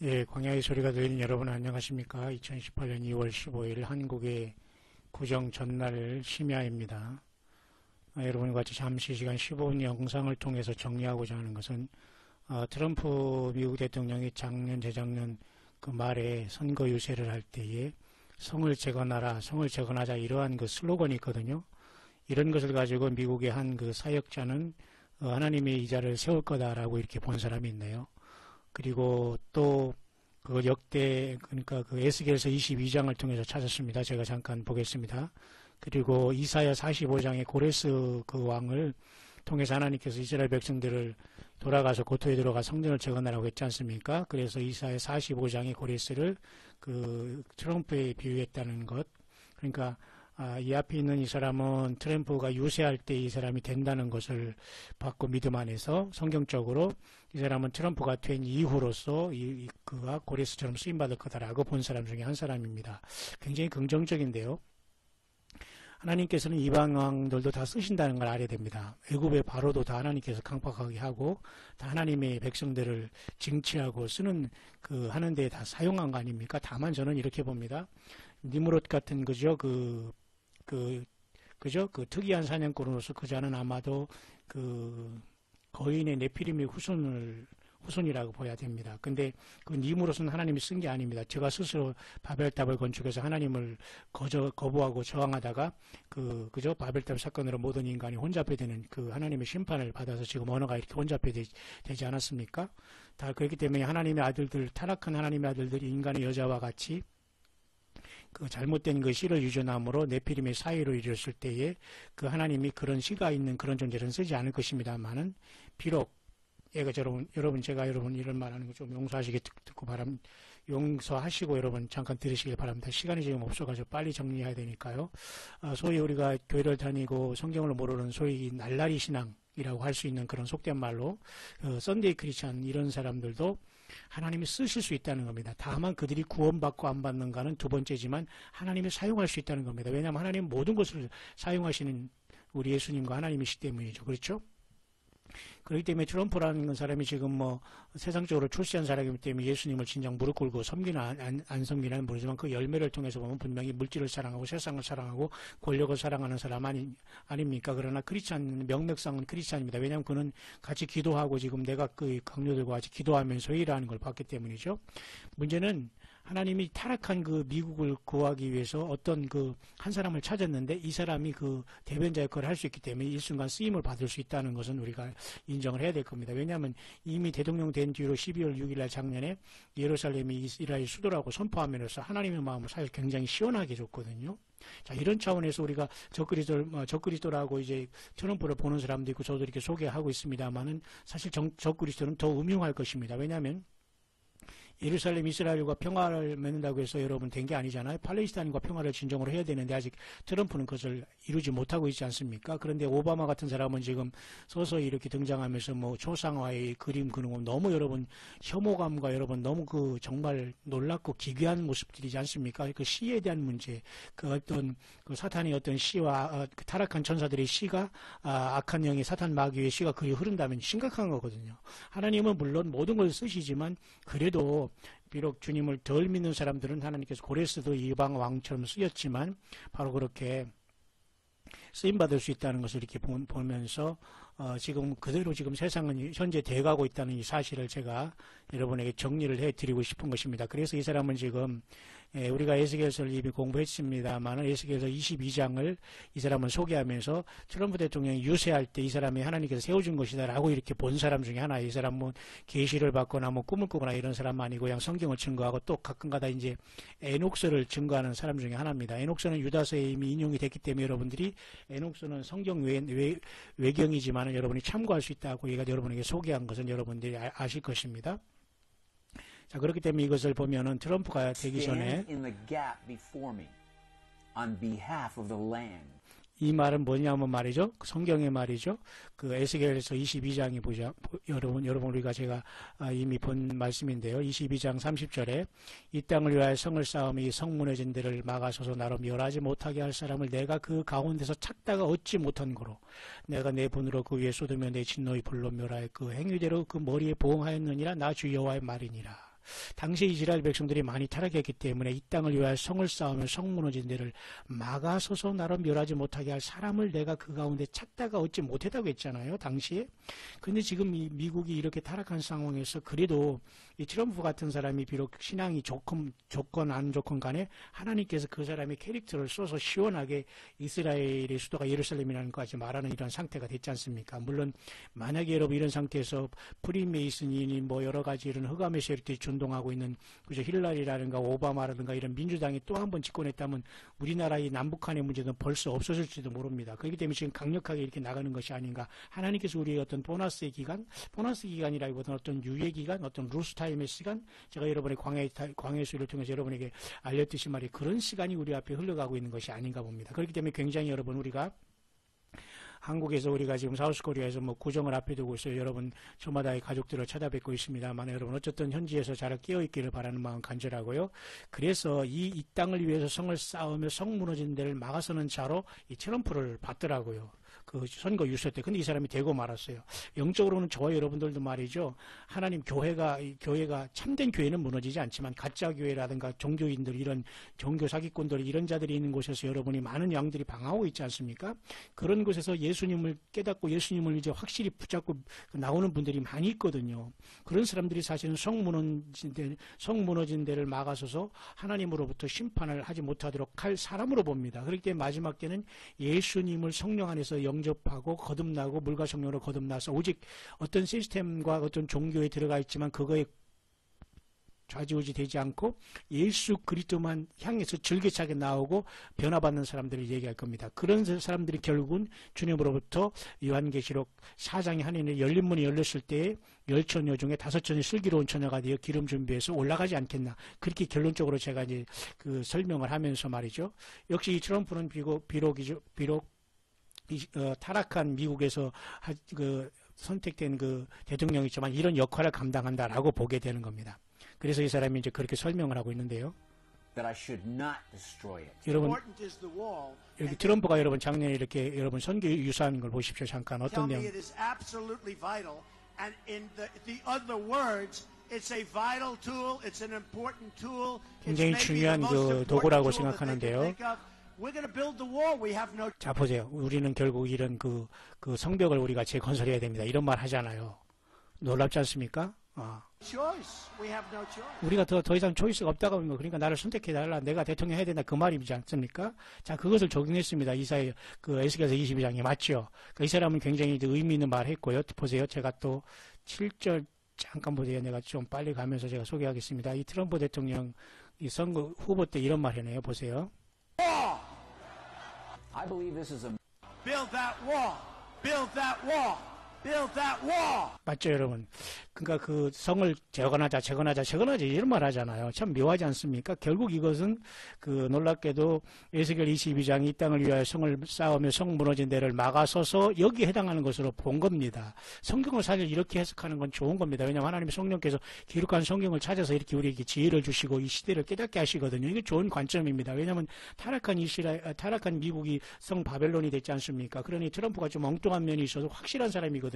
예, 광야의 소리가 들리는 여러분 안녕하십니까? 2018년 2월 15일 한국의 구정 전날 심야입니다. 여러분과 같이 잠시 시간 15분 영상을 통해서 정리하고자 하는 것은 트럼프 미국 대통령이 작년, 재작년 그 말에 선거 유세를 할 때에 성을 재건하라, 성을 재건하자 이러한 그 슬로건이 있거든요. 이런 것을 가지고 미국의 한 그 사역자는 하나님의 이자를 세울 거다라고 이렇게 본 사람이 있네요. 그리고 또 그걸 역대 그러니까 그 에스겔서 22장을 통해서 찾았습니다. 제가 잠깐 보겠습니다. 그리고 이사야 45장의 고레스 그 왕을 통해서 하나님께서 이스라엘 백성들을 돌아가서 고토에 들어가 성전을 재건하라고 했지 않습니까? 그래서 이사야 45장의 고레스를 그 트럼프에 비유했다는 것. 그러니까 이 앞에 있는 이 사람은 트럼프가 유세할 때 이 사람이 된다는 것을 받고 믿음 안에서 성경적으로 이 사람은 트럼프가 된 이후로서 그가 고레스처럼 쓰임받을 거다라고 본 사람 중에 한 사람입니다. 굉장히 긍정적인데요. 하나님께서는 이방 왕들도 다 쓰신다는 걸 알아야 됩니다. 애굽의 바로도 다 하나님께서 강팍하게 하고 다 하나님의 백성들을 징치하고 쓰는 그 하는 데 다 사용한 거 아닙니까? 다만 저는 이렇게 봅니다. 니므롯 같은 그죠? 그죠? 그 특이한 사냥꾼으로서 그자는 아마도 그 거인의 네피림의 후손이라고 보아야 됩니다. 근데 그 니므롯은 하나님이 쓴 게 아닙니다. 제가 스스로 바벨탑을 건축해서 하나님을 거부하고 저항하다가 그죠? 바벨탑 사건으로 모든 인간이 혼잡해 되는 그 하나님의 심판을 받아서 지금 언어가 이렇게 혼잡해 되지 않았습니까? 다 그렇기 때문에 하나님의 아들들, 타락한 하나님의 아들들이 인간의 여자와 같이 그 잘못된 그 씨를 유전함으로 네피림의 사이로 이르렀을 때에 그 하나님이 그런 씨가 있는 그런 존재는 쓰지 않을 것입니다만은 비록 여러분 제가 이런 말하는 거 좀 용서하시게 듣고 용서하시고 여러분 잠깐 들으시길 바랍니다. 시간이 지금 없어가지고 빨리 정리해야 되니까요. 소위 우리가 교회를 다니고 성경을 모르는 소위 날라리 신앙이라고 할 수 있는 그런 속된 말로 썬데이 크리스찬 이런 사람들도 하나님이 쓰실 수 있다는 겁니다. 다만 그들이 구원받고 안 받는가는 두 번째지만 하나님이 사용할 수 있다는 겁니다. 왜냐하면 하나님은 모든 것을 사용하시는 우리 예수님과 하나님이시기 때문이죠. 그렇죠? 그렇기 때문에 트럼프라는 사람이 지금 뭐 세상적으로 출세한 사람이기 때문에 예수님을 진정 무릎 꿇고 섬기나 안 섬기나는 모르지만 그 열매를 통해서 보면 분명히 물질을 사랑하고 세상을 사랑하고 권력을 사랑하는 사람 아닙니까? 그러나 크리스찬 명맥상은 크리스찬입니다. 왜냐하면 그는 같이 기도하고 지금 내가 그 강요들과 같이 기도하면서 일하는 걸 봤기 때문이죠. 문제는 하나님이 타락한 그 미국을 구하기 위해서 어떤 그 한 사람을 찾았는데 이 사람이 그 대변자 역할을 할 수 있기 때문에 일순간 쓰임을 받을 수 있다는 것은 우리가 인정을 해야 될 겁니다. 왜냐하면 이미 대통령 된 뒤로 12월 6일날 작년에 예루살렘이 이스라엘 수도라고 선포함으로써 하나님의 마음을 사실 굉장히 시원하게 줬거든요. 자, 이런 차원에서 우리가 적그리스도라고 이제 트럼프를 보는 사람도 있고 저도 이렇게 소개하고 있습니다만은 사실 적그리스도는 더 음흉할 것입니다. 왜냐하면 예루살렘 이스라엘과 평화를 맺는다고 해서 여러분 된 게 아니잖아요. 팔레스타인과 평화를 진정으로 해야 되는데 아직 트럼프는 그것을 이루지 못하고 있지 않습니까? 그런데 오바마 같은 사람은 지금 서서히 이렇게 등장하면서 뭐 초상화의 그림 그는 거 너무 여러분 혐오감과 여러분 너무 그 정말 놀랍고 기괴한 모습들이지 않습니까? 그 시에 대한 문제, 그 어떤 그 사탄의 어떤 시와 그 타락한 천사들의 시가 악한 영의 사탄 마귀의 시가 그리 흐른다면 심각한 거거든요. 하나님은 물론 모든 걸 쓰시지만 그래도 비록 주님을 덜 믿는 사람들은 하나님께서 고레스도 이방 왕처럼 쓰였지만 바로 그렇게 쓰임받을 수 있다는 것을 이렇게 보면서 지금 그대로 지금 세상은 현재 돼가고 있다는 이 사실을 제가 여러분에게 정리를 해드리고 싶은 것입니다. 그래서 이 사람은 지금 우리가 에스겔서를 이미 공부했습니다만 에스겔서 22장을 이 사람은 소개하면서 트럼프 대통령이 유세할 때 이 사람이 하나님께서 세워준 것이다 라고 이렇게 본 사람 중에 하나. 이 사람 뭐 계시를 받거나 뭐 꿈을 꾸거나 이런 사람 아니고 그냥 성경을 증거하고 또 가끔가다 이제 에녹서를 증거하는 사람 중에 하나입니다. 에녹서는 유다서에 이미 인용이 됐기 때문에 여러분들이 에녹서는 성경 외경이지만 여러분이 참고할 수 있다고 얘가 여러분에게 소개한 것은 여러분들이 아실 것입니다. 자, 그렇기 때문에 이것을 보면은 트럼프가 되기 전에 이 말은 뭐냐면 말이죠. 성경의 말이죠. 그 에스겔서 22장에 보자. 여러분 우리가 제가 이미 본 말씀인데요. 22장 30절에 이 땅을 위하여 성을 쌓으며 이 성문의 데를 막아서서 나로 멸하지 못하게 할 사람을 내가 그 가운데서 찾다가 얻지 못한 거로 내가 내 분으로 그 위에 쏟으며 내 진노의 불로 멸하여 그 행위대로 그 머리에 보응하였느니라 나 주 여호와의 말이니라. 당시 이스라엘 백성들이 많이 타락했기 때문에 이 땅을 위하여 성을 쌓으며 성 무너진 데를 막아서서 나를 멸하지 못하게 할 사람을 내가 그 가운데 찾다가 얻지 못했다고 했잖아요. 당시에. 근데 지금 이 미국이 이렇게 타락한 상황에서 그래도 이 트럼프 같은 사람이 비록 신앙이 좋건 안 좋건 간에 하나님께서 그 사람의 캐릭터를 써서 시원하게 이스라엘의 수도가 예루살렘이라는 것까지 말하는 이런 상태가 됐지 않습니까? 물론 만약에 여러분 이런 상태에서 프리메이슨이니 뭐 여러 가지 이런 흑암의 세력들이 준동하고 있는 그저 힐러리라든가 오바마라든가 이런 민주당이 또 한 번 집권했다면 우리나라의 남북한의 문제는 벌써 없어질지도 모릅니다. 그렇기 때문에 지금 강력하게 이렇게 나가는 것이 아닌가. 하나님께서 우리의 어떤 보너스 기간이라기보다는 어떤 유예 기간, 어떤 루스 타임의 시간, 제가 여러분의 광야의 수를 통해서 여러분에게 알렸듯이 말이 그런 시간이 우리 앞에 흘러가고 있는 것이 아닌가 봅니다. 그렇기 때문에 굉장히 여러분 우리가 한국에서 우리가 지금 사우스코리아에서 뭐 구정을 앞에 두고 있어요. 여러분 저마다의 가족들을 찾아뵙고 있습니다만 여러분 어쨌든 현지에서 잘 깨어있기를 바라는 마음 간절하고요. 그래서 이 땅을 위해서 성을 쌓으며 성 무너진 데를 막아서는 자로 이 트럼프를 받더라고요. 그 선거 유세 때. 근데 이 사람이 되고 말았어요. 영적으로는 저와 여러분들도 말이죠. 하나님 교회가 참된 교회는 무너지지 않지만 가짜 교회라든가 종교인들 이런 종교 사기꾼들 이런 자들이 있는 곳에서 여러분이 많은 양들이 방황하고 있지 않습니까? 그런 곳에서 예수님을 깨닫고 예수님을 이제 확실히 붙잡고 나오는 분들이 많이 있거든요. 그런 사람들이 사실은 성 무너진 데를 막아서서 하나님으로부터 심판을 하지 못하도록 할 사람으로 봅니다. 그렇기 때문에 마지막 때는 예수님을 성령 안에서 영접하고 거듭나고 물과 성령으로 거듭나서 오직 어떤 시스템과 어떤 종교에 들어가 있지만 그거에 좌지우지 되지 않고 예수 그리스도만 향해서 즐겨차게 나오고 변화받는 사람들을 얘기할 겁니다. 그런 사람들이 결국은 주님으로부터 요한계시록 4장에 하나님의 열린 문이 열렸을 때에 10처녀 중에 5처녀 슬기로운 처녀가 되어 기름 준비해서 올라가지 않겠나. 그렇게 결론적으로 제가 이제 그 설명을 하면서 말이죠. 역시 이 트럼프는 비록 타락한 미국에서 선택된 그 대통령이지만 이런 역할을 감당한다라고 보게 되는 겁니다. 그래서 이 사람이 이제 그렇게 설명을 하고 있는데요. 여러분, 여기 트럼프가 여러분 작년에 이렇게 여러분 선교 유사한 걸 보십시오. 잠깐 어떤 내용? 굉장히 중요한 그 도구라고 생각하는데요. 자 보세요. 우리는 결국 이런 그 성벽을 우리가 재건설해야 됩니다. 이런 말 하잖아요. 놀랍지 않습니까? 우리가 더 이상 초이스가 없다고 하는 거. 그러니까 나를 선택해달라. 내가 대통령 해야 된다. 그 말이지 않습니까? 자, 그것을 적용했습니다. 이사야 에스겔서 22장에 맞죠? 이 사람은 굉장히 의미 있는 말 했고요. 보세요. 제가 또 7절 잠깐 보세요. 내가 좀 빨리 가면서 제가 소개하겠습니다. 이 트럼프 대통령 이 선거 후보 때 이런 말 해내요. 보세요. I believe this is a build that wall. Build that wall. Build that wall. 맞죠, 여러분? 그러니까 그 성을 재건하자 이런 말 하잖아요. 참 묘하지 않습니까? 결국 이것은 그 놀랍게도 에스겔 22장이 이 땅을 위하여 성을 쌓으며 성 무너진 데를 막아서서 여기에 해당하는 것으로 본 겁니다. 성경을 사실 이렇게 해석하는 건 좋은 겁니다. 왜냐하면 하나님의 성령께서 기록한 성경을 찾아서 이렇게 우리에게 지혜를 주시고 이 시대를 깨닫게 하시거든요. 이게 좋은 관점입니다. 왜냐하면 타락한 미국이 성 바벨론이 됐지 않습니까? 그러니 트럼프가 좀 엉뚱한 면이 있어서 확실한 사람이거든요.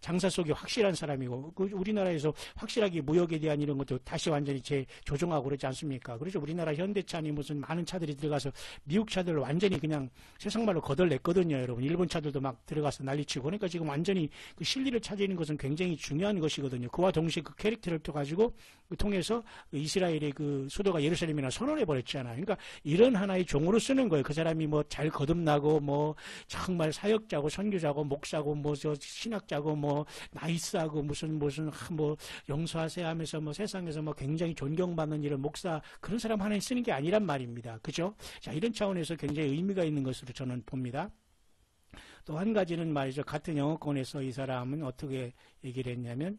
장사 속에 확실한 사람이고 우리나라에서 확실하게 무역에 대한 이런 것도 다시 완전히 재조정하고 그러지 않습니까? 그래서 우리나라 현대차니 무슨 많은 차들이 들어가서 미국 차들을 완전히 그냥 세상말로 거덜냈거든요, 여러분. 일본 차들도 막 들어가서 난리치고. 그러니까 지금 완전히 그 실리를 찾는 것은 굉장히 중요한 것이거든요. 그와 동시에 그 캐릭터를 또 가지고 통해서 이스라엘의 그 수도가 예루살렘이나 선언해버렸잖아요. 그러니까 이런 하나의 종으로 쓰는 거예요. 그 사람이 뭐 잘 거듭나고 뭐 정말 사역자고 선교자고 목사고 뭐 저 신학자고 뭐 나이스하고 무슨 뭐 용서하세요 하면서 뭐 세상에서 뭐 굉장히 존경받는 이런 목사 그런 사람 하나에 쓰는 게 아니란 말입니다. 그죠? 자, 이런 차원에서 굉장히 의미가 있는 것으로 저는 봅니다. 또 한 가지는 말이죠. 같은 영어권에서 이 사람은 어떻게 얘기를 했냐면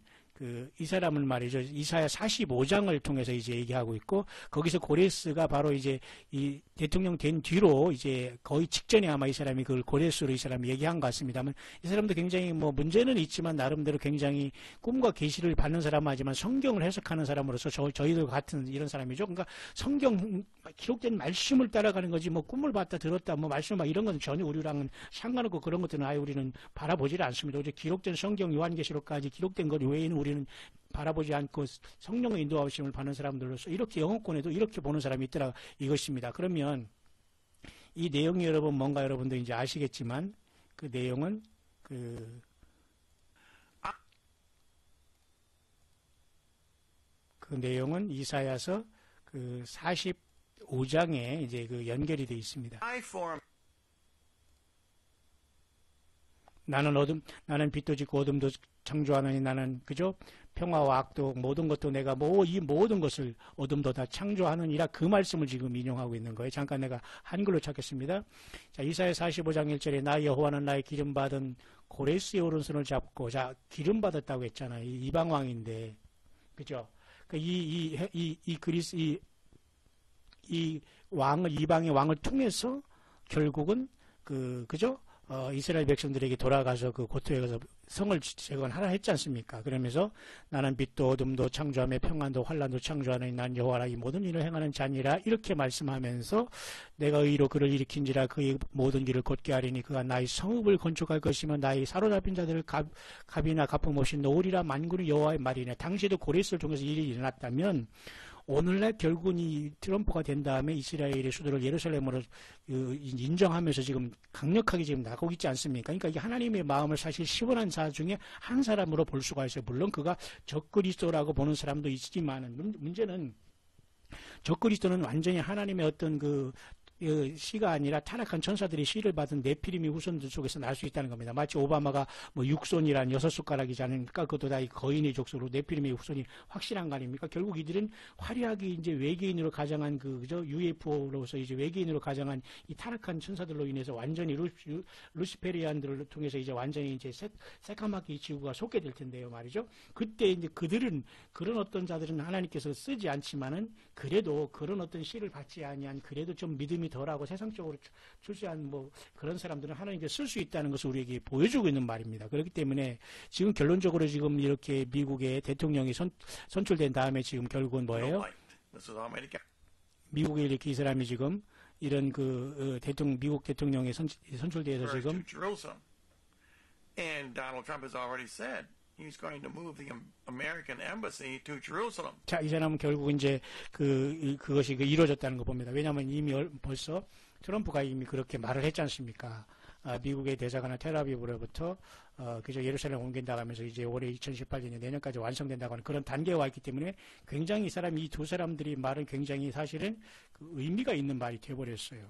이 사람은 말이죠. 이사야 45장을 통해서 이제 얘기하고 있고, 거기서 고레스가 바로 이제 이 대통령 된 뒤로 이제 거의 직전에 아마 이 사람이 그걸 고레스로 이 사람이 얘기한 것 같습니다만, 이 사람도 굉장히 뭐 문제는 있지만 나름대로 굉장히 꿈과 계시를 받는 사람 하지만 성경을 해석하는 사람으로서 저희들 같은 이런 사람이죠. 그러니까 성경 기록된 말씀을 따라가는 거지 뭐 꿈을 봤다 들었다 뭐 말씀 막 이런 건 전혀 우리랑은 상관없고 그런 것들은 아예 우리는 바라보질 않습니다. 오직 기록된 성경 요한계시록까지 기록된 것 외에는 우리는 바라보지 않고 성령의 인도하심을 받는 사람들로서 이렇게 영혼권에도 이렇게 보는 사람이 있더라 이것입니다. 그러면 이 내용이 여러분 뭔가 여러분도 이제 아시겠지만 그 내용은 그 내용은 이사야서 그 45장에 이제 그 연결이 되어 있습니다. 나는 빛도 짓고 어둠도 창조하느니 나는 그죠? 평화와 악도 모든 것도 내가 이 모든 것을 어둠도 다 창조하느니라 그 말씀을 지금 인용하고 있는 거예요. 잠깐 내가 한글로 찾겠습니다. 자, 이사야 45장 1절에 나 여호와는 나의 기름받은 고레스의 오른손을 잡고 자 기름받았다고 했잖아요. 이방 왕인데 그죠? 이 왕을 이방의 왕을 통해서 결국은 그죠? 이스라엘 백성들에게 돌아가서 그 고토에 가서 성을 재건하라 했지 않습니까? 그러면서 나는 빛도 어둠도 창조하며 평안도 환란도 창조하는 난 여호와라 이 모든 일을 행하는 자니라 이렇게 말씀하면서 내가 의로 그를 일으킨지라 그의 모든 길을 곧게 하리니 그가 나의 성읍을 건축할 것이며 나의 사로잡힌 자들을 갑이나 가품 없이 놓으리라 만군의 여호와의 말이네. 당시에도 고레스를 통해서 일이 일어났다면 오늘날 결국은 이 트럼프가 된 다음에 이스라엘의 수도를 예루살렘으로 인정하면서 지금 강력하게 지금 나가고 있지 않습니까? 그러니까 이게 하나님의 마음을 사실 시원한 자 중에 한 사람으로 볼 수가 있어요. 물론 그가 적그리스도라고 보는 사람도 있지만 문제는 적그리스도는 완전히 하나님의 어떤 시가 아니라 타락한 천사들이 시를 받은 네피림의 후손들 속에서 날 수 있다는 겁니다. 마치 오바마가 뭐 육손이란 6숟가락이지 않습니까? 그것도 다 이 거인의 족속으로 네피림의 후손이 확실한 거 아닙니까? 결국 이들은 화려하게 이제 외계인으로 가장한 그죠? UFO로서 이제 외계인으로 가장한 이 타락한 천사들로 인해서 완전히 루시페리안들을 통해서 이제 완전히 이제 새까맣게 이 지구가 속게 될 텐데요, 말이죠. 그때 이제 그들은 그런 어떤 자들은 하나님께서 쓰지 않지만은 그래도 그런 어떤 시를 받지 아니한 그래도 좀 믿음이 덜하고 세상적으로 출세한 뭐 그런 사람들은 하나님께 쓸 수 있다는 것을 우리에게 보여주고 있는 말입니다. 그렇기 때문에 지금 결론적으로 지금 이렇게 미국의 대통령이 선출된 다음에 지금 결국은 뭐예요? 미국에 이렇게 이 사람이 지금 이런 미국 대통령이 선출돼서 지금 And Donald Trump has already said he's going to move the American embassy to Jerusalem. 자, 이 사람은 결국 이제 그것이 이루어졌다는 거 봅니다. 왜냐하면 이미 벌써 트럼프가 이미 그렇게 말을 했지 않습니까? 미국의 대사관은 텔아비브로부터 그저 예루살렘 옮긴다고 하면서 이제 올해 2018년에 내년까지 완성된다고 하는 그런 단계에 와 있기 때문에 굉장히 이 두 사람들이 말은 굉장히 사실은 의미가 있는 말이 되어버렸어요.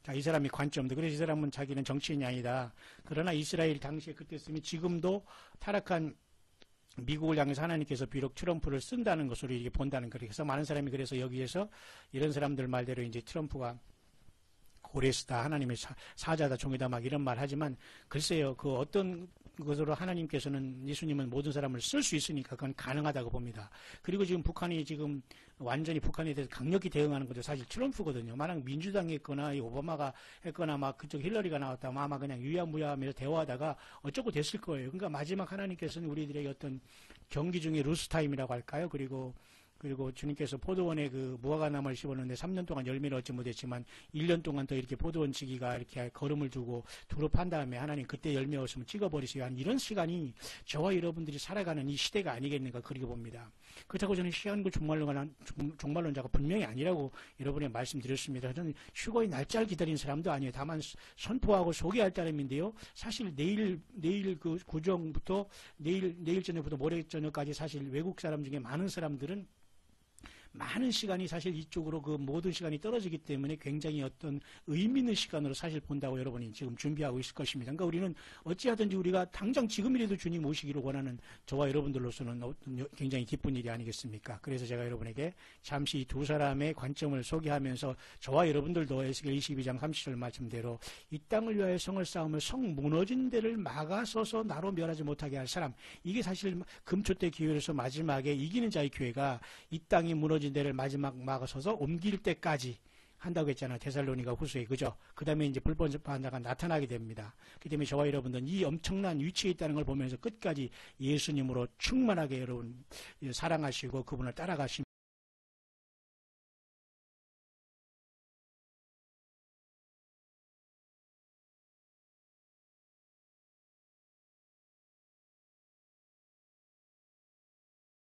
자, 이 사람이 관점도. 그래서 이 사람은 자기는 정치인이 아니다. 그러나 이스라엘 당시에 그때 쓰면 지금도 타락한 미국을 향해서 하나님께서 비록 트럼프를 쓴다는 것으로 이렇게 본다는 거예요. 그래서 많은 사람이 그래서 여기에서 이런 사람들 말대로 이제 트럼프가 고레스다, 하나님의 사자다, 종이다 막 이런 말 하지만 글쎄요, 그 어떤 것으로 하나님께서는 예수님은 모든 사람을 쓸 수 있으니까 그건 가능하다고 봅니다. 그리고 지금 북한이 지금 완전히 북한에 대해서 강력히 대응하는 것도 사실 트럼프거든요. 만약 민주당이 했거나 이 오바마가 했거나 막 그쪽 힐러리가 나왔다면 아마 그냥 유야무야하면서 대화하다가 어쩌고 됐을 거예요. 그러니까 마지막 하나님께서는 우리들에게 어떤 경기 중에 루스타임이라고 할까요? 그리고 주님께서 포도원에 그 무화과나무를 심었는데 3년 동안 열매를 얻지 못했지만 1년 동안 더 이렇게 포도원 지기가 이렇게 걸음을 두고 두루 판 다음에 하나님 그때 열매 없으면 찍어버리세요. 한 이런 시간이 저와 여러분들이 살아가는 이 시대가 아니겠는가 그렇게 봅니다. 그렇다고 저는 시한부 종말론자가 분명히 아니라고 여러분에 말씀드렸습니다. 저는 휴거의 날짜를 기다리는 사람도 아니에요. 다만 선포하고 소개할 따름인데요. 사실 내일 그 구정부터 내일 저녁부터 모레 저녁까지 사실 외국 사람 중에 많은 사람들은 많은 시간이 사실 이쪽으로 그 모든 시간이 떨어지기 때문에 굉장히 어떤 의미 있는 시간으로 사실 본다고 여러분이 지금 준비하고 있을 것입니다. 그러니까 우리는 어찌하든지 우리가 당장 지금이라도 주님 오시기를 원하는 저와 여러분들로서는 굉장히 기쁜 일이 아니겠습니까? 그래서 제가 여러분에게 잠시 이 두 사람의 관점을 소개하면서 저와 여러분들도 에스겔 22장 30절 말씀대로 이 땅을 위하여 성을 쌓으며 성 무너진 데를 막아서서 나로 멸하지 못하게 할 사람, 이게 사실 금초 때 기회로서 마지막에 이기는 자의 기회가 이 땅이 무너진 데를 마지막 막아서서 옮길 때까지 한다고 했잖아요. 데살로니가 후서에. 그죠? 그 다음에 이제 불법자가 나타나게 됩니다. 그 때문에 저와 여러분들은 이 엄청난 위치에 있다는 걸 보면서 끝까지 예수님으로 충만하게 여러분 사랑하시고 그분을 따라가시면